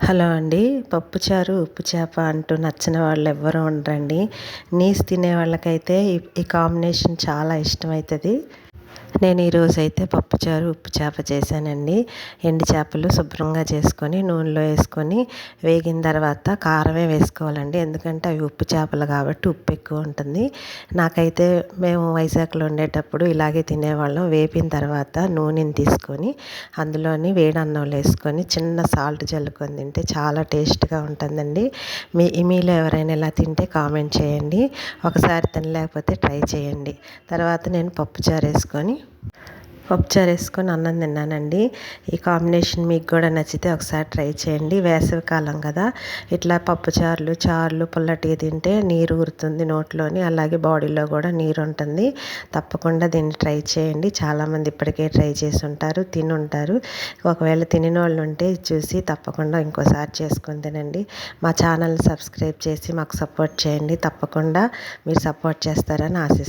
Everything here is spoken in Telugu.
హలో అండి. పప్పుచారు, ఉప్పు చేప అంటూ నచ్చని వాళ్ళు ఎవ్వరు ఉండరండి. నీసు తినే వాళ్ళకైతే ఈ కాంబినేషన్ చాలా ఇష్టమవుతుంది. నేను ఈరోజైతే పప్పుచారు, ఉప్పు చేప చేశానండి. ఎండు చేపలు శుభ్రంగా చేసుకొని నూనెలో వేసుకొని వేగిన తర్వాత కారమే వేసుకోవాలండి. ఎందుకంటే అవి ఉప్పు చేపలు కాబట్టి ఉప్పు ఎక్కువ ఉంటుంది. నాకైతే మేము వైజాగ్లో ఉండేటప్పుడు ఇలాగే తినేవాళ్ళం. వేపిన తర్వాత నూనెని తీసుకొని అందులోని వేడి అన్నంలో వేసుకొని చిన్న సాల్ట్ జల్లుకొని తింటే చాలా టేస్ట్గా ఉంటుందండి. మీలో ఎవరైనా ఇలా తింటే కామెంట్ చేయండి. ఒకసారి తినలేకపోతే ట్రై చేయండి. తర్వాత నేను పప్పుచారు వేసుకొని అన్నం తిన్నానండి. ఈ కాంబినేషన్ మీకు కూడా నచ్చితే ఒకసారి ట్రై చేయండి. వేసవికాలం కదా, ఇట్లా పప్పుచారులు చారులు పుల్లటిగా తింటే నీరు ఊరుతుంది నోట్లోని, అలాగే బాడీలో కూడా నీరు ఉంటుంది. తప్పకుండా దీన్ని ట్రై చేయండి. చాలామంది ఇప్పటికే ట్రై చేసి ఉంటారు, తిని ఉంటారు. ఒకవేళ తినని వాళ్ళు ఉంటే చూసి తప్పకుండా ఇంకోసారి చేసుకొని తినండి. మా ఛానల్ని సబ్స్క్రైబ్ చేసి మాకు సపోర్ట్ చేయండి. తప్పకుండా మీరు సపోర్ట్ చేస్తారని ఆశిస్తున్నాను.